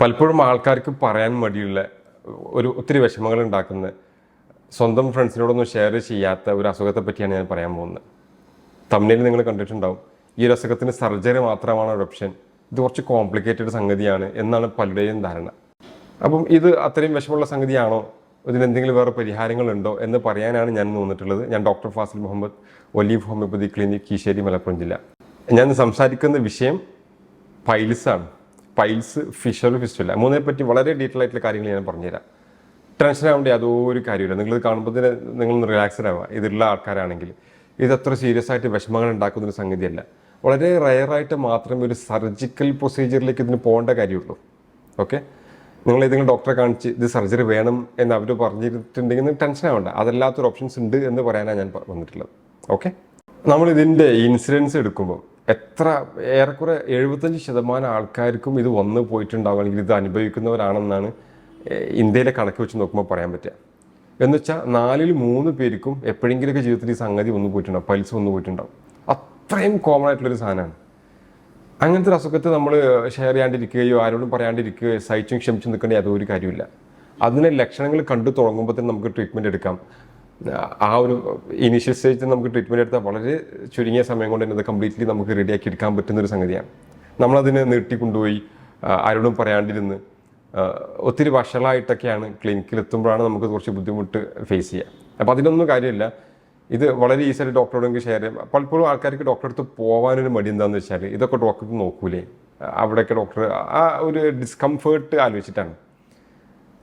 പലപ്പോഴും ആൾക്കാർക്ക് പറയാൻ മടിയുള്ള ഒത്തിരി വിഷമങ്ങൾ ഉണ്ടാക്കുന്ന സ്വന്തം ഫ്രണ്ട്സിനോടൊന്നും ഷെയർ ചെയ്യാത്ത ഒരു അസുഖത്തെ പറ്റിയാണ് ഞാൻ പറയാൻ പോകുന്നത്. തമിഴിൽ നിങ്ങൾ കണ്ടിട്ടുണ്ടാവും, ഈ ഒരു അസുഖത്തിന് സർജറി മാത്രമാണ് ഒരു ഓപ്ഷൻ, ഇത് കുറച്ച് കോംപ്ലിക്കേറ്റഡ് സംഗതിയാണ് എന്നാണ് പലരുടെയും ധാരണ. അപ്പം ഇത് അത്രയും വിഷമമുള്ള സംഗതിയാണോ, ഇതിനെന്തെങ്കിലും വേറെ പരിഹാരങ്ങളുണ്ടോ എന്ന് പറയാനാണ് ഞാൻ വന്നിട്ടുള്ളത്. ഞാൻ doctor Fazil Muhammad, Olive Homeopathy Clinic, Kizhisseri, Malappuram ജില്ല. ഞാൻ സംസാരിക്കുന്ന വിഷയം പൈൽസാണ്. പൈൽസ്, ഫിഷർ, ഫിസ്റ്റുല, മൂന്നിനെ പറ്റി വളരെ ഡീറ്റെയിൽ ആയിട്ടുള്ള കാര്യങ്ങൾ ഞാൻ പറഞ്ഞുതരാം. ടെൻഷൻ ആവേണ്ട യാതൊരു കാര്യമില്ല. നിങ്ങളിത് കാണുമ്പോൾ തന്നെ നിങ്ങളൊന്ന് റിലാക്സ്ഡ് ആവുക. ഇതിലുള്ള ആൾക്കാരാണെങ്കിൽ ഇത് അത്ര സീരിയസ് ആയിട്ട് വിഷമങ്ങൾ ഉണ്ടാക്കുന്നൊരു സംഗതിയല്ല. വളരെ റയറായിട്ട് മാത്രമേ ഒരു സർജിക്കൽ പ്രൊസീജിയറിലേക്ക് ഇതിന് പോകേണ്ട കാര്യമുള്ളൂ. ഓക്കെ, നിങ്ങൾ ഏതെങ്കിലും ഡോക്ടറെ കാണിച്ച് ഇത് സർജറി വേണം എന്ന് അവർ പറഞ്ഞിട്ടുണ്ടെങ്കിൽ ടെൻഷൻ ആവേണ്ട. അതല്ലാത്തൊരു ഓപ്ഷൻസ് ഉണ്ട് എന്ന് പറയാനാണ് ഞാൻ വന്നിട്ടുള്ളത്. ഓക്കെ, നമ്മൾ ഇതിൻ്റെ ഇൻസിഡൻസ് എടുക്കുമ്പോൾ ഏറെക്കുറെ 75% ആൾക്കാർക്കും ഇത് വന്നു പോയിട്ടുണ്ടാവും, അല്ലെങ്കിൽ ഇത് അനുഭവിക്കുന്നവരാണെന്നാണ് ഇന്ത്യയിലെ കണക്ക് വെച്ച് നോക്കുമ്പോൾ പറയാൻ പറ്റുക. എന്ന് വെച്ചാൽ 4-ൽ 3 പേർക്കും എപ്പോഴെങ്കിലുമൊക്കെ ജീവിതത്തിൽ ഈ സംഗതി വന്നു പോയിട്ടുണ്ടാവും, പൈൽസ് വന്നു പോയിട്ടുണ്ടാവും. അത്രയും കോമൺ ആയിട്ടുള്ളൊരു സാധനമാണ്. അങ്ങനത്തെ ഒരു അസുഖത്തെ നമ്മൾ ഷെയർ ചെയ്യാണ്ടിരിക്കുകയോ ആരോടും പറയാണ്ടിരിക്കുകയോ സഹിച്ചും ക്ഷമിച്ചും നിൽക്കേണ്ട യാതൊരു കാര്യമില്ല. അതിനെ ലക്ഷണങ്ങൾ കണ്ടു തുടങ്ങുമ്പോൾ തന്നെ നമുക്ക് ട്രീറ്റ്മെൻറ്റ് എടുക്കാം. ആ ഒരു ഇനീഷ്യൽ സ്റ്റേജിൽ നമുക്ക് ട്രീറ്റ്മെൻറ്റ് എടുത്താൽ വളരെ ചുരുങ്ങിയ സമയം കൊണ്ട് തന്നെ അത് കംപ്ലീറ്റ്ലി നമുക്ക് റെഡിയാക്കി എടുക്കാൻ പറ്റുന്നൊരു സംഗതിയാണ്. നമ്മളതിനെ നീട്ടിക്കൊണ്ടുപോയി ആരോടും പറയാണ്ടിരുന്ന് ഒത്തിരി വഷളായിട്ടൊക്കെയാണ് ക്ലിനിക്കിൽ എത്തുമ്പോഴാണ് നമുക്ക് കുറച്ച് ബുദ്ധിമുട്ട് ഫേസ് ചെയ്യുക. അപ്പോൾ അതിനൊന്നും കാര്യമില്ല. ഇത് വളരെ ഈസിയായിട്ട് ഡോക്ടറോടെങ്കിൽ ഷെയർ ചെയ്യാം. പലപ്പോഴും ആൾക്കാർക്ക് ഡോക്ടറെ അടുത്ത് പോകാനൊരു മടി എന്താണെന്ന് വെച്ചാൽ ഇതൊക്കെ ഡോക്ടർക്ക് നോക്കൂലേ, അവിടെയൊക്കെ ഡോക്ടർ ആ ഒരു ഡിസ്കംഫേർട്ട് ആലോചിച്ചിട്ടാണ്.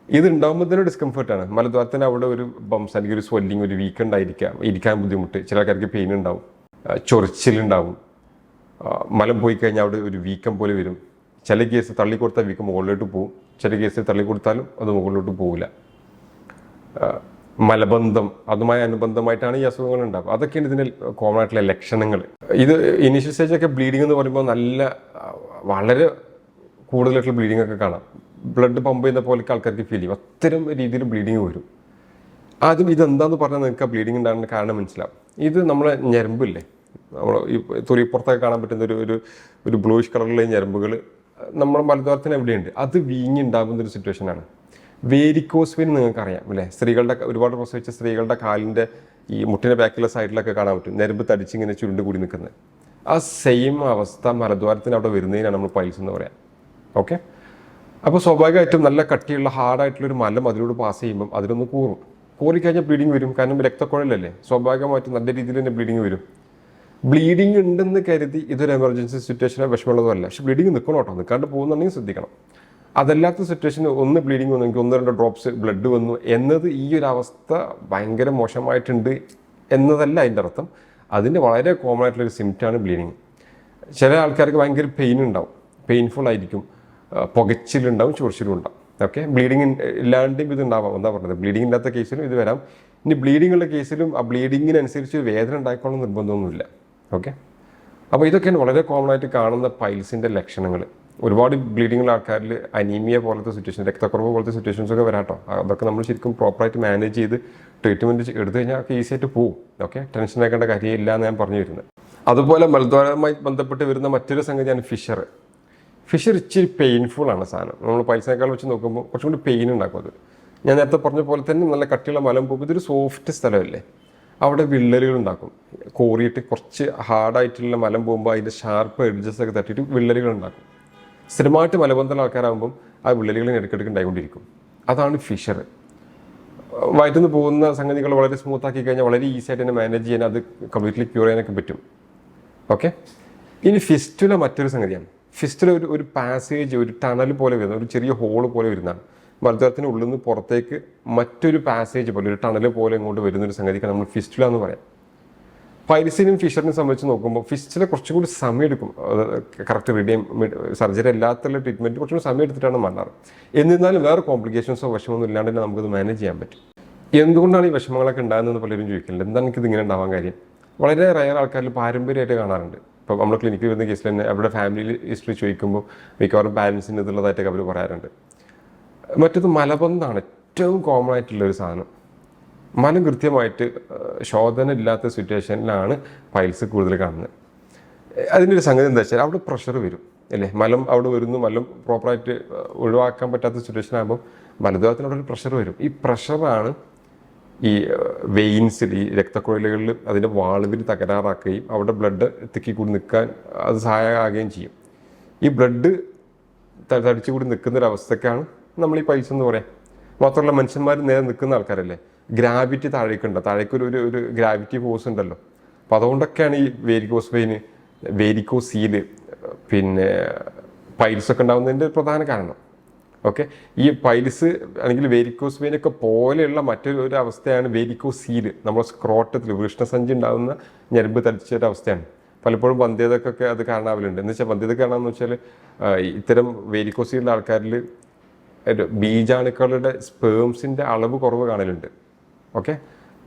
ഇത് ഉണ്ടാകുമ്പോൾ തന്നെ ഡിസ്കംഫേർട്ടാണ്. മലദ്വാരത്തിന് അവിടെ ഒരു ബംസ് അല്ലെങ്കിൽ ഒരു സ്വെല്ലിങ്, ഒരു വീക്ക് ഇരിക്കാൻ ബുദ്ധിമുട്ട്, ചില ആൾക്കാർക്ക് പെയിൻ ഉണ്ടാവും, ചൊറിച്ചിലുണ്ടാവും, മലം പോയി കഴിഞ്ഞാൽ അവിടെ ഒരു വീക്കം പോലെ വരും. ചില കേസ് തള്ളിക്കൊടുത്താൽ വീക്കം മുകളിലോട്ട് പോകും, ചില കേസ് തള്ളിക്കൊടുത്താലും അത് മുകളിലോട്ട് പോകില്ല. മലബന്ധം, അതുമായി അനുബന്ധമായിട്ടാണ് ഈ അസുഖങ്ങൾ ഉണ്ടാകുക. അതൊക്കെയാണ് ഇതിൻ്റെ കോമൺ ആയിട്ടുള്ള ലക്ഷണങ്ങൾ. ഇത് ഇനീഷ്യൽ സ്റ്റേജൊക്കെ ബ്ലീഡിംഗ് എന്ന് പറയുമ്പോൾ വളരെ കൂടുതലായിട്ടുള്ള ബ്ലീഡിംഗ് ഒക്കെ കാണാം. ബ്ലഡ് പമ്പ് ചെയ്യുന്ന പോലെയൊക്കെ ആൾക്കാർക്ക് ഫീൽ ചെയ്യും. അത്തരം രീതിയിൽ ബ്ലീഡിങ് വരും. ആദ്യം ഇതെന്താന്ന് പറഞ്ഞാൽ നിങ്ങൾക്ക് ആ ബ്ലീഡിങ് ഉണ്ടാകുന്ന കാരണം മനസ്സിലാവും. ഇത് നമ്മളെ ഞരമ്പില്ലേ, നമ്മൾ ഈ തൊലിപ്പുറത്തൊക്കെ കാണാൻ പറ്റുന്ന ഒരു ബ്ലൂയിഷ് കളറിലെ ഞരമ്പുകൾ നമ്മുടെ മലദ്വാരത്തിന് എവിടെയുണ്ട്, അത് വീങ്ങിണ്ടാകുന്നൊരു സിറ്റുവേഷനാണ്. വേരിക്കോസ് വെയിൻ നിങ്ങൾക്കറിയാം അല്ലേ, ഒരുപാട് പ്രസവിച്ച സ്ത്രീകളുടെ കാലിൻ്റെ ഈ മുട്ടിൻ്റെ ബാക്കിലുള്ള സൈഡിലൊക്കെ കാണാൻ പറ്റും, ഞരമ്പ് തടിച്ചിങ്ങനെ ചുരുണ്ട് കൂടി നിൽക്കുന്നത്. ആ സെയിം അവസ്ഥ മലദ്വാരത്തിന് അവിടെ വരുന്നതിനാണ് നമ്മൾ പൈൽസ് എന്ന് പറയാം. ഓക്കെ, അപ്പോൾ സ്വാഭാവികമായിട്ടും നല്ല കട്ടിയുള്ള ഹാർഡായിട്ടുള്ളൊരു മലം അതിലൂടെ പാസ് ചെയ്യുമ്പം അതിലൊന്ന് കൂറിക്കഴിഞ്ഞാൽ ബ്ലീഡിങ് വരും. കാരണം രക്തക്കുഴലല്ലേ, സ്വാഭാവികമായിട്ടും നല്ല രീതിയിൽ തന്നെ ബ്ലീഡിങ് വരും. ബ്ലീഡിങ് ഉണ്ടെന്ന് കരുതി ഇതൊരു എമർജൻസി സിറ്റുവേഷനോ വിഷമമുള്ളതല്ല. പക്ഷെ ബ്ലീഡിങ് നിൽക്കണം കേട്ടോ, നിൽക്കാണ്ട് പോകുന്നുണ്ടെങ്കിൽ ശ്രദ്ധിക്കണം. അതല്ലാത്ത സിറ്റുവേഷൻ ഒന്ന് ബ്ലീഡിങ് വന്നു, എനിക്ക് 1-2 ഡ്രോപ്സ് ബ്ലഡ് വന്നു എന്നത് ഈ ഒരു അവസ്ഥ ഭയങ്കര മോശമായിട്ടുണ്ട് എന്നതല്ല അതിൻ്റെ അർത്ഥം. അതിൻ്റെ വളരെ കോമൺ ആയിട്ടുള്ളൊരു സിംറ്റമാണ് ബ്ലീഡിങ്. ചില ആൾക്കാർക്ക് ഭയങ്കര പെയിൻ ഉണ്ടാവും, പെയിൻഫുൾ ആയിരിക്കും, പുകച്ചിലുണ്ടാവും, ചൊറിച്ചിലും ഉണ്ടാവും. ഓക്കെ, ബ്ലീഡിങ് ഇല്ലാണ്ടും ഇത് ഉണ്ടാവാം. എന്താ പറഞ്ഞത്, ബ്ലീഡിങ് ഇല്ലാത്ത കേസിലും ഇത് വരാം. ഇനി ബ്ലീഡിങ് ഉള്ള കേസിലും ആ ബ്ലീഡിങ്ങിനനുസരിച്ച് വേദന ഉണ്ടായിക്കോളും നിർബന്ധമൊന്നുമില്ല. ഓക്കെ, അപ്പോൾ ഇതൊക്കെയാണ് വളരെ കോമൺ ആയിട്ട് കാണുന്ന പൈൽസിൻ്റെ ലക്ഷണങ്ങൾ. ഒരുപാട് ബ്ലീഡിങ്ങുള്ള ആൾക്കാരിൽ അനീമിയ പോലത്തെ സിറ്റുവേഷൻ, രക്തക്കുറവ് പോലത്തെ സിറ്റുവേഷൻസൊക്കെ വരാട്ടോ. അതൊക്കെ നമ്മൾ ശരിക്കും പ്രോപ്പറായിട്ട് മാനേജ് ചെയ്ത് ട്രീറ്റ്മെൻറ്റ് എടുത്തു കഴിഞ്ഞാൽ ഒക്കെ ഈസി ആയിട്ട് പോകും. ഓക്കെ, ടെൻഷൻ ആക്കേണ്ട കാര്യമില്ല എന്ന് ഞാൻ പറഞ്ഞു വരുന്നത്. അതുപോലെ മലദ്വാരവുമായി ബന്ധപ്പെട്ട് വരുന്ന മറ്റൊരു സംഗതിയാണ് ഫിഷർ. ഫിഷർ ഇച്ചിരി പെയിൻഫുൾ ആണ് സാധനം. നമ്മൾ പൈൽസിനേക്കാൾ വെച്ച് നോക്കുമ്പോൾ കുറച്ചും കൂടി പെയിൻ ഉണ്ടാക്കും. അത് ഞാൻ നേരത്തെ പറഞ്ഞ പോലെ തന്നെ നല്ല കട്ടിയുള്ള മലം പോകുമ്പോൾ ഇതൊരു സോഫ്റ്റ് സ്ഥലമല്ലേ, അവിടെ വിള്ളലുകൾ ഉണ്ടാക്കും. കോറിയിട്ട് കുറച്ച് ഹാർഡായിട്ടുള്ള മലം പോകുമ്പോൾ അതിൻ്റെ ഷാർപ്പ് എഡ്ജസ് ഒക്കെ തട്ടിയിട്ട് വിള്ളലുകൾ ഉണ്ടാക്കും. സ്ഥിരമായിട്ട് മലബന്ധമുള്ള ആൾക്കാരാകുമ്പം ആ വിള്ളലുകൾ ഇടയ്ക്കിടയ്ക്ക് ഉണ്ടായിക്കൊണ്ടിരിക്കും. അതാണ് ഫിഷർ. വയറ്റിൽ നിന്ന് പോകുന്ന സംഗതികൾ വളരെ സ്മൂത്ത് ആക്കി കഴിഞ്ഞാൽ വളരെ ഈസി ആയിട്ട് തന്നെ മാനേജ് ചെയ്യാൻ, അത് കംപ്ലീറ്റ്ലി ക്യൂർ ചെയ്യാനൊക്കെ പറ്റും. ഓക്കെ, ഇനി ഫിസ്റ്റുല മറ്റൊരു സംഗതിയാണ്. ഫിസ്റ്റുല ഒരു പാസേജ്, ഒരു ടണൽ പോലെ വരുന്ന, ഒരു ചെറിയ ഹോള് പോലെ വരുന്നതാണ്. മലദ്വാരത്തിന് ഉള്ളിൽ നിന്ന് പുറത്തേക്ക് മറ്റൊരു പാസേജ് പോലെ, ഒരു ടണൽ പോലെ ഇങ്ങോട്ട് വരുന്നൊരു സംഗതിക്കാണ് നമ്മൾ ഫിസ്റ്റുല എന്ന് പറയാം. പൈൽസിനും ഫിഷറിനും സംബന്ധിച്ച് നോക്കുമ്പോൾ ഫിസ്റ്റുല കുറച്ചും കൂടി സമയം എടുക്കും. കറക്റ്റ് റെഡി, സർജറി അല്ലാത്തുള്ള ട്രീറ്റ്മെൻറ്റ് കുറച്ചും കൂടി സമയം എടുത്തിട്ടാണ് മാറാറ്. എന്നിരുന്നാലും വേറെ കോംപ്ലിക്കേഷൻസോ വിഷമമൊന്നും ഇല്ലാണ്ട് തന്നെ നമുക്കത് മാനേജ് ചെയ്യാൻ പറ്റും. എന്തുകൊണ്ടാണ് ഈ വിഷമങ്ങളൊക്കെ ഉണ്ടാകുന്നതെന്ന് പലരും ചോദിക്കുന്നുണ്ട്. എന്താണ് എനിക്കിത് ഇങ്ങനെ ഉണ്ടാവാൻ കാര്യം? വളരെ റയർ ആൾക്കാരിൽ പാരമ്പര്യമായിട്ട് കാണാറുണ്ട്. ഇപ്പോൾ നമ്മൾ ക്ലിനിക്കിൽ വരുന്ന കേസിൽ തന്നെ അവരുടെ ഫാമിലി ഹിസ്റ്ററി ചോദിക്കുമ്പോൾ മിക്കവാറും പാരൻസിന് ഇതുള്ളതായിട്ടൊക്കെ അവർ പറയാറുണ്ട്. മറ്റത് മലബന്ധമാണ് ഏറ്റവും കോമൺ ആയിട്ടുള്ളൊരു സാധനം. മലം കൃത്യമായിട്ട് ശോധന ഇല്ലാത്ത സിറ്റുവേഷനിലാണ് പൈൽസ് കൂടുതൽ കാണുന്നത്. അതിൻ്റെ ഒരു സംഗതി എന്താ വെച്ചാൽ അവിടെ പ്രഷർ വരും. അല്ലേ? മലം അവിടെ വരുന്നു, മലം പ്രോപ്പറായിട്ട് ഒഴിവാക്കാൻ പറ്റാത്ത സിറ്റുവേഷൻ ആകുമ്പോൾ മലദ്വാരത്തിനോട് ഒരു പ്രഷർ വരും. ഈ പ്രഷറാണ് ഈ വെയിൻസിൽ, ഈ രക്തക്കുഴലുകളിൽ അതിൻ്റെ വാൾവിൽ തകരാറാക്കുകയും അവിടെ ബ്ലഡ് തിക്കി കൂടി നിൽക്കാൻ അത് സഹായകമാകുകയും ചെയ്യും. ഈ ബ്ലഡ് തടിച്ചു കൂടി നിൽക്കുന്ന ഒരു അവസ്ഥക്കാണ് നമ്മൾ ഈ പൈൽസ് എന്ന് പറയാം. മാത്രമല്ല മനുഷ്യന്മാർ നേരെ നിൽക്കുന്ന ആൾക്കാരല്ലേ, ഗ്രാവിറ്റി താഴേക്കുണ്ട്, താഴേക്കൊരു ഒരു ഗ്രാവിറ്റി ഫോഴ്സ് ഉണ്ടല്ലോ. അപ്പോൾ അതുകൊണ്ടൊക്കെയാണ് ഈ വേരിക്കോസ് വെയിന്, വേരിക്കോസീല്, പിന്നെ പൈൽസൊക്കെ ഉണ്ടാകുന്നതിൻ്റെ പ്രധാന കാരണം. ഓക്കെ, ഈ പൈൽസ് അല്ലെങ്കിൽ വേരിക്കോസ് വെയിനൊക്കെ പോലെയുള്ള മറ്റൊരു അവസ്ഥയാണ് വേരിക്കോസീല്. നമ്മുടെ സ്ക്രോട്ടത്തിൽ വൃഷ്ണസഞ്ചി ഉണ്ടാകുന്ന ഞരമ്പ് തടിച്ചൊരവസ്ഥയാണ്. പലപ്പോഴും വന്ധ്യതക്കൊക്കെ അത് കാരണമാവലുണ്ട്. എന്ന് വെച്ചാൽ വന്ധ്യത കാരണമെന്ന് വെച്ചാൽ ഇത്തരം വേരിക്കോസീലുള്ള ആൾക്കാരിൽ ബീജാണുക്കളുടെ സ്പേംസിൻ്റെ അളവ് കുറവ് കാണലുണ്ട്. ഓക്കെ,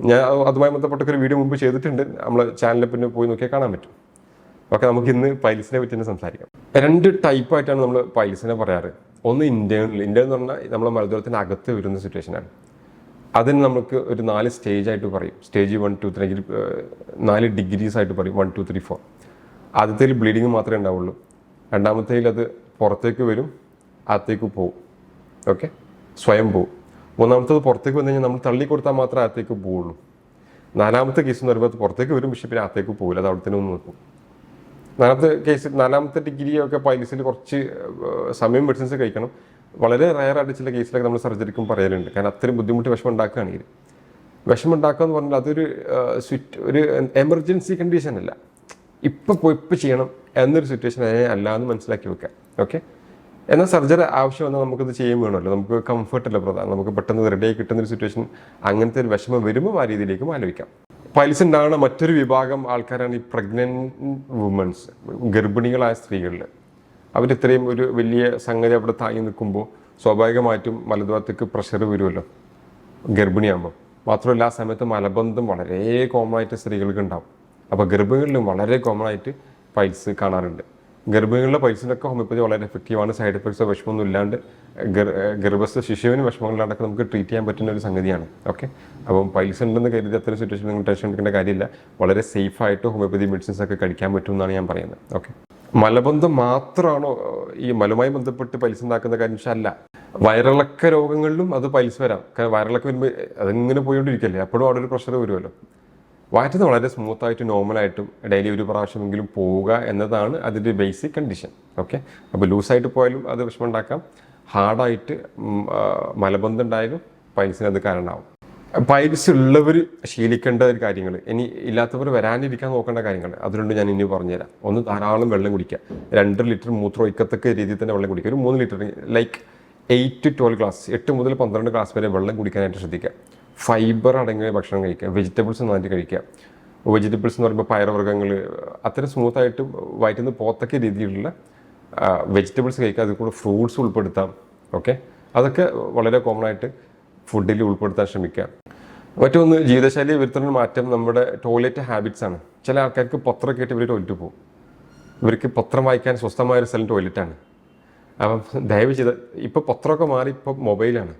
ഞാൻ അതുമായി ബന്ധപ്പെട്ടൊക്കെ ഒരു വീഡിയോ മുമ്പ് ചെയ്തിട്ടുണ്ട്, നമ്മൾ ചാനലിൽ പിന്നെ പോയി നോക്കിയാൽ കാണാൻ പറ്റും. ഓക്കെ, നമുക്ക് ഇന്ന് പൈൽസിനെ പറ്റി തന്നെ സംസാരിക്കാം. 2 ടൈപ്പായിട്ടാണ് നമ്മൾ പൈൽസിനെ പറയാറ്. ഒന്ന് ഇന്റേണൽ എന്ന് പറഞ്ഞാൽ നമ്മളെ മലദ്വാരത്തിൻ്റെ അകത്ത് വരുന്ന സിറ്റുവേഷനാണ്. അതിന് നമുക്ക് ഒരു 4 സ്റ്റേജ് ആയിട്ട് പറയും. സ്റ്റേജ് 1, 2, 3 4 ഡിഗ്രീസ് ആയിട്ട് പറയും. 1, 2, 3, 4. ആദ്യത്തേൽ ബ്ലീഡിങ് മാത്രമേ ഉണ്ടാവുള്ളൂ. രണ്ടാമത്തേൽ അത് പുറത്തേക്ക് വരും, അകത്തേക്ക് പോവും. ഓക്കെ, സ്വയം പോവും. മൂന്നാമത്തത് പുറത്തേക്ക് വന്നു കഴിഞ്ഞാൽ നമ്മൾ തള്ളി കൊടുത്താൽ മാത്രമേ അകത്തേക്ക് പോവുള്ളൂ. 4ാമത്തെ കേസ് എന്ന് പറയുമ്പോൾ അത് പുറത്തേക്ക് വരും, പക്ഷേ പിന്നെ അകത്തേക്ക് പോകില്ല, അത് അവിടെ തന്നെ ഒന്ന് നിൽക്കും. 4ാമത്തെ ഡിഗ്രിയൊക്കെ പൈൽസിൽ കുറച്ച് സമയം മെഡിസിൻസ് കഴിക്കണം. വളരെ റയറായിട്ട് ചില കേസിലൊക്കെ നമ്മൾ സർജറിക്കും പറയലുണ്ട്. കാരണം അത്രയും ബുദ്ധിമുട്ട് വിഷമം ഉണ്ടാക്കുകയാണെങ്കിൽ. വിഷമം ഉണ്ടാക്കുക എന്ന് പറഞ്ഞാൽ അതൊരു ഒരു എമർജൻസി കണ്ടീഷൻ അല്ല, ഇപ്പോൾ ചെയ്യണം എന്നൊരു സിറ്റുവേഷൻ അല്ല എന്ന് മനസ്സിലാക്കി വെക്കുക. ഓക്കെ, എന്നാൽ സർജറി ആവശ്യം വന്നാൽ നമുക്കത് ചെയ്യാൻ വേണമല്ലോ. നമുക്ക് കംഫർട്ടല്ല പ്രധാനം, നമുക്ക് പെട്ടെന്ന് റെഡിയായി കിട്ടുന്നൊരു സിറ്റുവേഷൻ. അങ്ങനത്തെ ഒരു വിഷമം വരുമ്പോൾ ആ രീതിയിലേക്കും ആലോചിക്കാം. പൈൽസ് ഉണ്ടാകുന്ന മറ്റൊരു വിഭാഗം ആൾക്കാരാണ് ഈ പ്രഗ്നന്റ് വുമൻസ്, ഗർഭിണികളായ സ്ത്രീകളിൽ. അവരിത്രയും ഒരു വലിയ സംഗതി അവിടെ താങ്ങി നിൽക്കുമ്പോൾ സ്വാഭാവികമായിട്ടും മലദ്വാരത്തേക്ക് പ്രഷർ വരുമല്ലോ ഗർഭിണിയാകുമ്പോൾ. മാത്രമല്ല ആ സമയത്ത് മലബന്ധം വളരെ കോമൺ ആയിട്ട് സ്ത്രീകൾക്ക് ഉണ്ടാവും. അപ്പോൾ ഗർഭിണികളിലും വളരെ കോമൺ ആയിട്ട് പൈൽസ് കാണാറുണ്ട്. ഗർഭിണികളുടെ പൈൽസിനൊക്കെ ഹോമിയോപ്പതി വളരെ എഫക്റ്റീവാണ്. സൈഡ് എഫക്ട്സോ വിഷമമൊന്നും ഇല്ലാണ്ട് ഗർഭസ്ഥ ശിശുവിന് വിഷമങ്ങളില്ലാണ്ടൊക്കെ നമുക്ക് ട്രീറ്റ് ചെയ്യാൻ പറ്റുന്ന ഒരു സംഗതിയാണ്. ഓക്കെ, അപ്പം പൈൽസ് ഉണ്ടെന്ന് കരുതി അത്തരം സിറ്റുവേഷൻ നിങ്ങൾ ടെൻഷൻ എടുക്കേണ്ട കാര്യമില്ല. വളരെ സേഫായിട്ട് ഹോമിയോപ്പതി മെഡിസിൻസ് ഒക്കെ കഴിക്കാൻ പറ്റുമെന്നാണ് ഞാൻ പറയുന്നത്. ഓക്കെ, മലബന്ധം മാത്രമാണോ ഈ മലവുമായി ബന്ധപ്പെട്ട് പൈൽസ് ഉണ്ടാക്കുന്ന കാര്യം വെച്ചാൽ അല്ല. വയറിളക്ക രോഗങ്ങളിലും അത് പൈൽസ് വരാം. കാരണം വയറിളക്കം വരുമ്പോൾ അതിങ്ങനെ പോയിക്കൊണ്ടിരിക്കല്ലേ, അപ്പോഴും അവിടെ ഒരു പ്രഷർ വരുമല്ലോ. വയറ്റിൽ നിന്ന് വളരെ സ്മൂത്തായിട്ട് നോർമലായിട്ടും ഡെയിലി ഒരു പ്രാവശ്യമെങ്കിലും പോവുക എന്നതാണ് അതിൻ്റെ ബേസിക് കണ്ടീഷൻ. ഓക്കെ, അപ്പോൾ ലൂസായിട്ട് പോയാലും അത് വിഷമം ഉണ്ടാക്കാം. ഹാർഡായിട്ട് മലബന്ധം ഉണ്ടായാലും പൈൽസിന് അത് കാരണമാവും. പൈൽസ് ഉള്ളവർ ശീലിക്കേണ്ട ഒരു കാര്യങ്ങൾ, ഇനി ഇല്ലാത്തവർ വരാനിരിക്കാൻ നോക്കേണ്ട കാര്യങ്ങൾ അതുകൊണ്ട് ഞാൻ ഇനി പറഞ്ഞുതരാം. ഒന്ന്, ധാരാളം വെള്ളം കുടിക്കുക. 2 ലിറ്റർ മൂത്രം ഒഴിക്കത്തക്ക രീതിയിൽ തന്നെ വെള്ളം കുടിക്കുക. ഒരു 3 ലിറ്റർ, ലൈക്ക് 8 to 12 ഗ്ലാസ്, 8 മുതൽ 12 ഗ്ലാസ് വരെ വെള്ളം കുടിക്കാനായിട്ട് ശ്രദ്ധിക്കുക. ഫൈബർ അടങ്ങിയ ഭക്ഷണം കഴിക്കുക. വെജിറ്റബിൾസ് നന്നായിട്ട് കഴിക്കുക. വെജിറ്റബിൾസ് എന്ന് പറയുമ്പോൾ പയറുവർഗ്ഗങ്ങൾ, അത്രയും സ്മൂത്തായിട്ട് വയറ്റിൽ നിന്ന് പോത്തക്ക രീതിയിലുള്ള വെജിറ്റബിൾസ് കഴിക്കുക. അതിൽ കൂടെ ഫ്രൂട്ട്സ് ഉൾപ്പെടുത്താം. ഓക്കെ, അതൊക്കെ വളരെ കോമൺ ആയിട്ട് ഫുഡിൽ ഉൾപ്പെടുത്താൻ ശ്രമിക്കുക. മറ്റൊന്ന്, ജീവിതശൈലി വരുത്തുന്ന മാറ്റം നമ്മുടെ ടോയ്ലറ്റ് ഹാബിറ്റ്സ് ആണ്. ചില ആൾക്കാർക്ക് പത്രമൊക്കെ ആയിട്ട് ഇവർ ടോയ്ലറ്റ് പോകും. ഇവർക്ക് പത്രം വായിക്കാൻ സ്വസ്ഥമായ ഒരു സ്ഥലം ടോയ്ലറ്റാണ്. അപ്പം ദയവ് ചെയ്ത് ഇപ്പോൾ പത്രമൊക്കെ മാറി ഇപ്പോൾ മൊബൈലാണ്.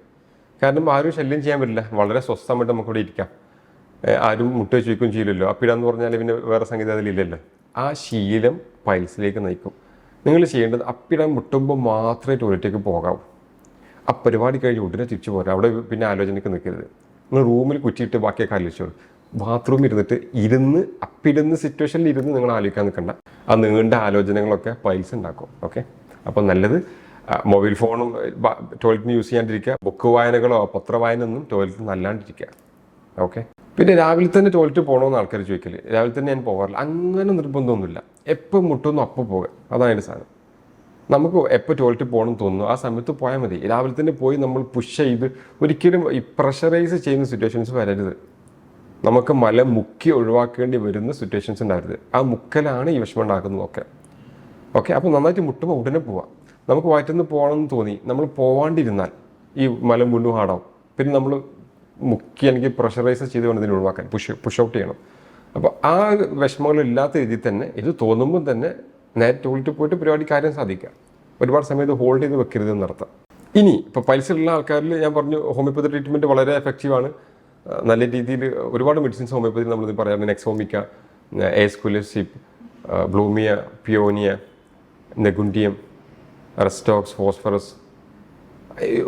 കാരണം ആരും ശല്യം ചെയ്യാൻ പറ്റില്ല, വളരെ സ്വസ്ഥമായിട്ട് നമുക്കിവിടെ ഇരിക്കാം. ആരും മുട്ട വെച്ച് വയ്ക്കുകയും ചെയ്യില്ലല്ലോ. അപ്പിടാന്ന് പറഞ്ഞാൽ പിന്നെ വേറെ സംഗീതം അതിലില്ലല്ലോ. ആ ശീലം പൈൽസിലേക്ക് നയിക്കും. നിങ്ങൾ ചെയ്യേണ്ടത് അപ്പിടാൻ മുട്ടുമ്പോൾ മാത്രമേ ടോയ്ലറ്റിലേക്ക് പോകാവൂ. ആ പരിപാടി കഴിഞ്ഞ് ഉടനെ തിരിച്ചു പോരാ. അവിടെ പിന്നെ ആലോചനയ്ക്ക് നിൽക്കരുത്. നിങ്ങൾ റൂമിൽ കുറ്റിയിട്ട് ബാക്കിയൊക്കെ ആലോചിച്ചോളൂ. ബാത്റൂമിൽ ഇരുന്ന് അപ്പിടുന്ന സിറ്റുവേഷനിൽ ഇരുന്ന് നിങ്ങൾ ആലോചിക്കാൻ നിൽക്കണ്ട. ആ നീണ്ട ആലോചനകളൊക്കെ പൈൽസ് ഉണ്ടാക്കും. ഓക്കെ, അപ്പോൾ നല്ലത് മൊബൈൽ ഫോണും ടോയ്ലറ്റിന് യൂസ് ചെയ്യാണ്ടിരിക്കുക. ബുക്ക് വായനകളോ പത്രവായന ഒന്നും ടോയ്ലറ്റിൽ നല്ലാണ്ടിരിക്കുക. ഓക്കെ, പിന്നെ രാവിലെ തന്നെ ടോയ്ലറ്റ് പോകണമെന്ന് ആൾക്കാർ ചോദിക്കല്. രാവിലെ തന്നെ ഞാൻ പോകാറില്ല. അങ്ങനെ നിർബന്ധമൊന്നുമില്ല. എപ്പോൾ മുട്ടുന്നു അപ്പോൾ പോകുക, അതാണ് അതിൻ്റെ സാധനം. നമുക്ക് എപ്പോൾ ടോയ്ലറ്റ് പോകണം തോന്നുന്നു ആ സമയത്ത് പോയാൽ മതി. രാവിലെ തന്നെ പോയി നമ്മൾ പുഷ് ചെയ്ത് ഒരിക്കലും ഈ പ്രഷറൈസ് ചെയ്യുന്ന സിറ്റുവേഷൻസ് വരരുത്. നമുക്ക് മല മുക്കി ഒഴിവാക്കേണ്ടി വരുന്ന സിറ്റുവേഷൻസ് ഉണ്ടാവരുത്. ആ മുക്കലാണ് ഈ വിഷമം ഉണ്ടാക്കുന്നതൊക്കെ. ഓക്കെ, അപ്പോൾ നന്നായിട്ട് മുട്ടുമ്പോൾ ഉടനെ പോവാം. നമുക്ക് വയറ്റിൽ പോകണമെന്ന് തോന്നി നമ്മൾ പോവാണ്ടിരുന്നാൽ ഈ മല വീണ്ടും ഹാർഡാവും. പിന്നെ നമ്മൾ മുക്കി അല്ലെങ്കിൽ പ്രഷറൈസ് ചെയ്തുകൊണ്ട് ഇതിനെ ഒഴിവാക്കാൻ പുഷ് ഔട്ട് ചെയ്യണം. അപ്പോൾ ആ വിഷമങ്ങളില്ലാത്ത രീതിയിൽ തന്നെ ഇത് തോന്നുമ്പോൾ തന്നെ നേരെ ടോയ്ലറ്റിൽ പോയിട്ട് പരിപാടി കാര്യം സാധിക്കുക. ഒരുപാട് സമയത്ത് ഹോൾഡ് ചെയ്ത് വെക്കരുത് എന്നർത്ഥം. ഇനി ഇപ്പോൾ പൈൽസുള്ള ആൾക്കാരിൽ ഞാൻ പറഞ്ഞു ഹോമിയോപ്പതി ട്രീറ്റ്മെൻറ്റ് വളരെ എഫക്റ്റീവാണ്. നല്ല രീതിയിൽ ഒരുപാട് മെഡിസിൻസ് ഹോമിയോപ്പതിയിൽ നമ്മളിത് പറയാറുണ്ട്. നെക്സോമിക്ക, എസ്കുലസിപ്പ്, ബ്ലൂമിയ, പിയോനിയ, നെഗുണ്ടിയം, റെസ്റ്റോക്സ്, ഫോസ്ഫറസ്,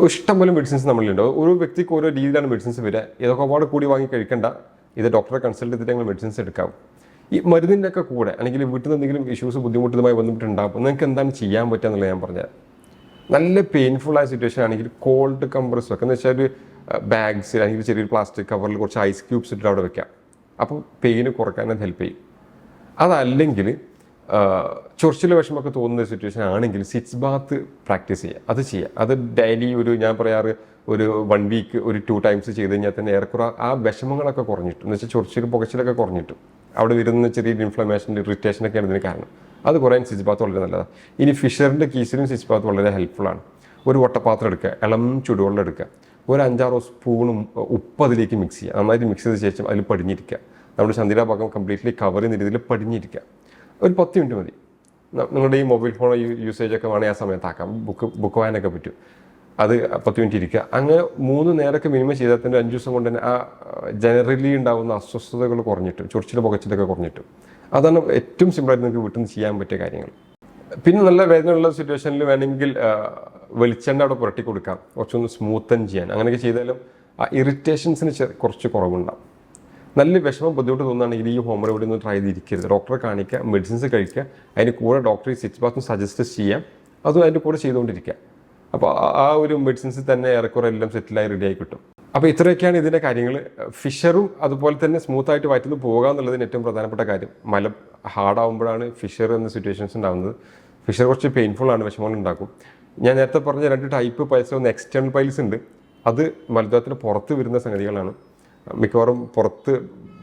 ഇഷ്ടംപോലെ മെഡിസിൻസ് നമ്മളിലുണ്ട്. ഓരോ വ്യക്തിക്ക് ഓരോ രീതിയിലാണ് മെഡിസിൻസ് വരിക. ഇതൊക്കെ ഒരുപാട് കൂടി വാങ്ങി കഴിക്കേണ്ട, ഇത് ഡോക്ടറെ കൺസൾട്ട് ചെയ്തിട്ട് ഞങ്ങൾ മെഡിസിൻസ് എടുക്കാം. ഈ മരുന്നിൻ്റെ ഒക്കെ കൂടെ അല്ലെങ്കിൽ വീട്ടിൽ നിന്ന് എന്തെങ്കിലും ഇഷ്യൂസ് ബുദ്ധിമുട്ടുമായി ബന്ധപ്പെട്ടുണ്ടാകും, നിങ്ങൾക്ക് എന്താണ് ചെയ്യാൻ പറ്റുക എന്നുള്ളത് ഞാൻ പറഞ്ഞത്. നല്ല പെയിൻഫുള്ളായ സിറ്റുവേഷൻ ആണെങ്കിൽ കോൾഡ് കംപ്രസ് വെക്കുക. എന്ന് വെച്ചാൽ ഒരു ബാഗ്സ് അല്ലെങ്കിൽ ചെറിയൊരു പ്ലാസ്റ്റിക് കവറിൽ കുറച്ച് ഐസ് ക്യൂബ്സ് ഇട്ടിട്ട് അവിടെ വെക്കാം. അപ്പോൾ പെയിന് കുറക്കാൻ അത് ഹെൽപ്പ് ചെയ്യും. അതല്ലെങ്കിൽ ചൊറിച്ചിൽ വിഷമൊക്കെ തോന്നുന്ന സിറ്റുവേഷൻ ആണെങ്കിൽ സിറ്റ്സ് ബാത്ത് പ്രാക്ടീസ് ചെയ്യുക. അത് ചെയ്യുക. അത് ഡെയിലി ഒരു ഞാൻ പറയാറ് ഒരു 1 വീക്ക് ഒരു 2 ടൈംസ് ചെയ്ത് കഴിഞ്ഞാൽ തന്നെ ഏറെക്കുറെ ആ വിഷമങ്ങളൊക്കെ കുറഞ്ഞിട്ടും, എന്ന് വെച്ചാൽ ചൊറിച്ചിൽ പുകച്ചിലൊക്കെ കുറഞ്ഞിട്ടും അവിടെ വരുന്ന ചെറിയൊരു ഇൻഫ്ലമേഷൻ, ഇറിറ്റേഷനൊക്കെയാണ് ഇതിന് കാരണം. അത് കുറയാൻ സിറ്റ്സ് ബാത്ത് വളരെ നല്ലതാണ്. ഇനി ഫിഷറിൻ്റെ കീസിലും സിറ്റ്സ് ബാത്ത് വളരെ ഹെൽപ്ഫുള്ളാണ്. ഒരു വട്ടപാത്രം എടുക്കുക, ഇളം ചുടുവെള്ളം എടുക്കുക, ഒരു 5-6 സ്പൂണും ഉപ്പ് അതിലേക്ക് മിക്സ് ചെയ്യുക. നന്നായിട്ട് മിക്സ് ചെയ്ത ശേഷം അതിൽ പടിഞ്ഞിരിക്കുക. നമ്മുടെ ചന്ദിര ഭാഗം കംപ്ലീറ്റ്ലി കവർ ചെയ്യുന്ന രീതിയിൽ പടിഞ്ഞിരിക്കുക. ഒരു 10 മിനിറ്റ് മതി. നിങ്ങളുടെ ഈ മൊബൈൽ ഫോൺ യൂസേജൊക്കെ വേണമെങ്കിൽ ആ സമയത്താക്കാം. ബുക്ക് വായനൊക്കെ പറ്റും. അത് 10 മിനിറ്റ് ഇരിക്കുക. അങ്ങനെ 3 നേരമൊക്കെ മിനിമം ചെയ്താൽ തന്നെ 5 ദിവസം കൊണ്ട് തന്നെ ആ ജനറലി ഉണ്ടാകുന്ന അസ്വസ്ഥതകൾ കുറഞ്ഞിട്ടും ചൊറിച്ചിൽ പുകച്ചിലൊക്കെ കുറഞ്ഞിട്ടും. അതാണ് ഏറ്റവും സിമ്പിളായിട്ട് നിങ്ങൾക്ക് വീട്ടിൽ നിന്ന് ചെയ്യാൻ പറ്റിയ കാര്യങ്ങൾ. പിന്നെ നല്ല വേദനയുള്ള സിറ്റുവേഷനിൽ വേണമെങ്കിൽ വെളിച്ചെണ്ണ അവിടെ പുരട്ടി കൊടുക്കാം, കുറച്ചൊന്ന് സ്മൂത്തൻ ചെയ്യാൻ. അങ്ങനെയൊക്കെ ചെയ്താലും ആ ഇറിറ്റേഷൻസിന് കുറച്ച് കുറവുണ്ടാകും. നല്ല വിഷമം ബുദ്ധിമുട്ട് തോന്നുകയാണെങ്കിൽ ഈ ഹോം റെമഡി ഒന്ന് ട്രൈ ചെയ്തിരിക്കരുത്. ഡോക്ടറെ കാണിക്കുക, മെഡിസിൻസ് കഴിക്കുക, അതിന് കൂടെ ഡോക്ടറെ സിറ്റ്സ് ബാത്തും സജസ്റ്റ് ചെയ്യാം. അതും അതിൻ്റെ കൂടെ ചെയ്തുകൊണ്ടിരിക്കുക. അപ്പോൾ ആ ഒരു മെഡിസിൻസ് തന്നെ ഏറെക്കുറെ എല്ലാം സെറ്റിലായി റെഡിയായി കിട്ടും. അപ്പോൾ ഇത്രയൊക്കെയാണ് ഇതിൻ്റെ കാര്യങ്ങൾ. ഫിഷറും അതുപോലെ തന്നെ സ്മൂത്തായിട്ട് വയറ്റുന്നു പോകുക എന്നുള്ളതിന് ഏറ്റവും പ്രധാനപ്പെട്ട കാര്യം. ഹാർഡാകുമ്പോഴാണ് ഫിഷർ എന്ന സിറ്റുവേഷൻസ് ഉണ്ടാകുന്നത്. ഫിഷർ കുറച്ച് പെയിൻഫുള്ളാണ്, വിഷമങ്ങൾ ഉണ്ടാക്കും. ഞാൻ നേരത്തെ പറഞ്ഞ 2 ടൈപ്പ് പൈൽസ്, ഒന്ന് എക്സ്റ്റേണൽ പൈൽസ് ഉണ്ട്. അത് മലദ്വാരത്തിന് പുറത്ത് വരുന്ന സംഗതികളാണ്. മിക്കവാറും പുറത്ത്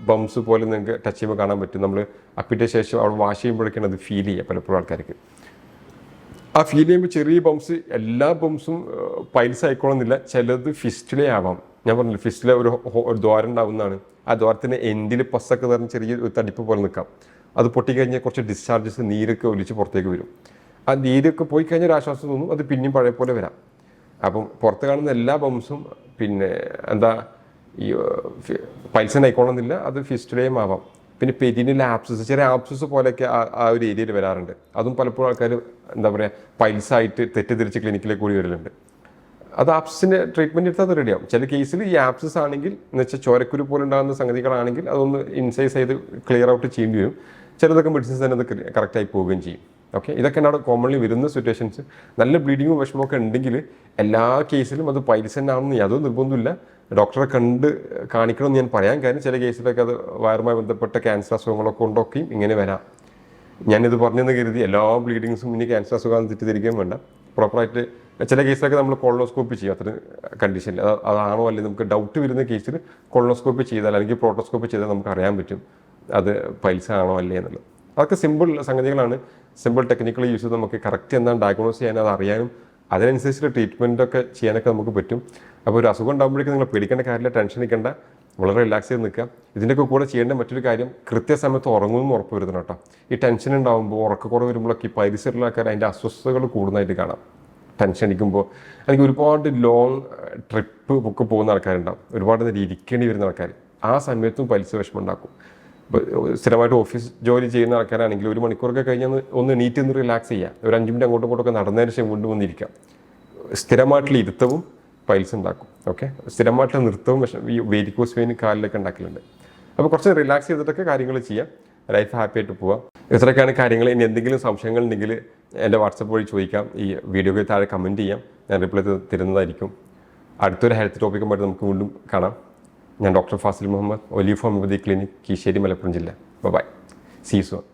ബംസ് പോലെ നിങ്ങൾക്ക് ടച്ച് ചെയ്യുമ്പോൾ കാണാൻ പറ്റും. നമ്മൾ അപ്പിട്ട ശേഷം അവിടെ വാഷ് ചെയ്യുമ്പോഴേക്കാണ് അത് ഫീൽ ചെയ്യുക പലപ്പോഴും ആൾക്കാർക്ക്. ആ ഫീൽ ചെയ്യുമ്പോൾ ചെറിയ ബംസ്, എല്ലാ ബംസും പൈൽസ് ആയിക്കോളുന്നില്ല. ചിലത് ഫിസ്റ്റിലെ ആവാം. ഞാൻ പറഞ്ഞില്ല, ഫിസ്റ്റിലെ ഒരു ദ്വാരം ഉണ്ടാവുന്നതാണ്. ആ ദ്വാരത്തിന് എൻഡിൽ പസ്സൊക്കെ നിറഞ്ഞ് ചെറിയ തടിപ്പ് പോലെ നിൽക്കാം. അത് പൊട്ടിക്കഴിഞ്ഞാൽ കുറച്ച് ഡിസ്ചാർജസ്, നീരൊക്കെ ഒലിച്ച് പുറത്തേക്ക് വരും. ആ നീരൊക്കെ പോയി കഴിഞ്ഞാൽ ഒരു ആശ്വാസം തോന്നും. അത് പിന്നെയും പഴയ പോലെ വരാം. അപ്പം പുറത്ത് കാണുന്ന എല്ലാ ബംസും പിന്നെ ഈ പൈൽസിന് ആയിക്കോളുന്നില്ല, അത് ഫിസ്റ്റുലയും ആവാം. പിന്നെ പെരിനിൽ ആപ്സസ്, ചെറിയ ആപ്സസ് പോലെയൊക്കെ ആ ഒരു ഏരിയയിൽ വരാറുണ്ട്. അതും പലപ്പോഴും ആൾക്കാർ പൈൽസായിട്ട് തെറ്റിദ്ധരിച്ച് ക്ലിനിക്കിലേക്ക് കൂടി വരലുണ്ട്. അത് ആപ്സിൻ്റെ ട്രീറ്റ്മെൻറ്റ് എടുത്താൽ അത് റെഡിയാവും. ചില കേസിൽ ഈ ആപ്സസ് ആണെങ്കിൽ, എന്ന് വെച്ചാൽ ചോരക്കുരു പോലെ ഉണ്ടാകുന്ന സംഗതികളാണെങ്കിൽ അതൊന്ന് ഇൻസൈസ് ചെയ്ത് ക്ലിയർ ഔട്ട് ചെയ്യേണ്ടി വരും. ചിലതൊക്കെ മെഡിസിൻസ് തന്നെ അത് കറക്റ്റായി പോവുകയും ചെയ്യും. ഓക്കെ, ഇതൊക്കെയാണ് അവിടെ കോമൺലി വരുന്ന സിറ്റുവേഷൻസ്. നല്ല ബ്ലീഡിങ്ങും വിഷമമൊക്കെ ഉണ്ടെങ്കിൽ എല്ലാ കേസിലും അത് പൈൽസ് തന്നെ ആണെന്ന് യാതൊരു നിർബന്ധമില്ല. ഡോക്ടറെ കണ്ട് കാണിക്കണമെന്ന് ഞാൻ പറയാൻ കാര്യം, ചില കേസിലൊക്കെ അത് വയറുമായി ബന്ധപ്പെട്ട ക്യാൻസർ അസുഖങ്ങളൊക്കെ കൊണ്ടൊക്കെയും ഇങ്ങനെ വരാം. ഞാനിത് പറഞ്ഞെന്ന് കരുതി എല്ലാ ബ്ലീഡിങ്സും ഇനി ക്യാൻസർ അസുഖം തെറ്റിദ്ധരിക്കുകയും വേണ്ട. പ്രോപ്പറായിട്ട് ചില കേസിലൊക്കെ നമ്മൾ കൊളോണോസ്കോപ്പി ചെയ്യും. അത്ര കണ്ടീഷനിൽ അതാണോ അല്ലെങ്കിൽ നമുക്ക് ഡൗട്ട് വരുന്ന കേസിൽ കൊളോണോസ്കോപ്പി ചെയ്താൽ അല്ലെങ്കിൽ പ്രോട്ടോസ്കോപ്പി ചെയ്താൽ നമുക്ക് അറിയാൻ പറ്റും അത് പൈൽസ് ആണോ അല്ലേ എന്നുള്ളത്. അതൊക്കെ സിമ്പിൾ സംഗതികളാണ്. സിമ്പിൾ ടെക്നിക്കൽ യൂസ് ചെയ്ത് നമുക്ക് കറക്റ്റ് എന്താണ് ഡയഗ്നോസ് ചെയ്യാൻ, അത് അറിയാനും അതിനനുസരിച്ചുള്ള ട്രീറ്റ്മെൻറ്റൊക്കെ ചെയ്യാനൊക്കെ നമുക്ക് പറ്റും. അപ്പോൾ ഒരു അസുഖം ഉണ്ടാകുമ്പോഴേക്കും നിങ്ങൾ പേടിക്കേണ്ട കാര്യമില്ല, ടെൻഷൻ നിൽക്കേണ്ട, വളരെ റിലാക്സ് ചെയ്ത് നിൽക്കുക. ഇതിൻ്റെയൊക്കെ കൂടെ ചെയ്യേണ്ട മറ്റൊരു കാര്യം, കൃത്യസമയത്ത് ഉറങ്ങുമെന്ന് ഉറപ്പ് വരുത്തണം കേട്ടോ. ഈ ടെൻഷൻ ഉണ്ടാകുമ്പോൾ, ഉറക്കക്കുറവ് വരുമ്പോഴൊക്കെ ഈ പൈൽസുള്ള ആൾക്കാർ അതിൻ്റെ അസ്വസ്ഥതകൾ കൂടുന്നതായിട്ട് കാണാം. ടെൻഷൻ അടിക്കുമ്പോൾ അല്ലെങ്കിൽ ഒരുപാട് ലോങ് ട്രിപ്പ് ഒക്കെ പോകുന്ന ആൾക്കാരുണ്ടാവും, ഒരുപാട് നേരം ഇരിക്കേണ്ടി വരുന്ന ആൾക്കാർ. ആ സമയത്തും പൈൽസ് വിഷമം ഉണ്ടാക്കും. ഇപ്പോൾ സ്ഥിരമായിട്ട് ഓഫീസ് ജോലി ചെയ്യുന്ന ആൾക്കാരാണെങ്കിൽ 1 മണിക്കൂറൊക്കെ കഴിഞ്ഞാൽ ഒന്ന് നീറ്റ് ഒന്ന് റിലാക്സ് ചെയ്യുക. ഒരു 5 മിനിറ്റ് അങ്ങോട്ടും ഇങ്ങോട്ടൊക്കെ നടന്നതിന് ശേഷം വീണ്ടും വന്നിരിക്കാം. സ്ഥിരമായിട്ടുള്ള ഇരുത്തവും പൈൽസ് ഉണ്ടാക്കും. ഓക്കെ, സ്ഥിരമായിട്ടുള്ള നൃത്തവും ഈ വേരിക്കോസ് വെയിൻ കാലിലൊക്കെ ഉണ്ടാക്കലുണ്ട്. അപ്പോൾ കുറച്ച് റിലാക്സ് ചെയ്തിട്ടൊക്കെ കാര്യങ്ങൾ ചെയ്യാം, ലൈഫ് ഹാപ്പി ആയിട്ട് പോവാം. ഇത്രയൊക്കെയാണ് കാര്യങ്ങൾ. ഇനി എന്തെങ്കിലും സംശയങ്ങൾ ഉണ്ടെങ്കിൽ എൻ്റെ വാട്സപ്പ് വഴി ചോദിക്കാം. ഈ വീഡിയോയ്ക്ക് താഴെ കമൻറ്റ് ചെയ്യാം, ഞാൻ റിപ്ലൈ തരുന്നതായിരിക്കും. അടുത്തൊരു ഹെൽത്ത് ടോപ്പിക്കുമായിട്ട് നമുക്ക് വീണ്ടും കാണാം. ഞാൻ doctor Fazil Muhammad, Olive homeopathy clinic, Kizhisseri, Malappuram ജില്ല. Bye, see you soon.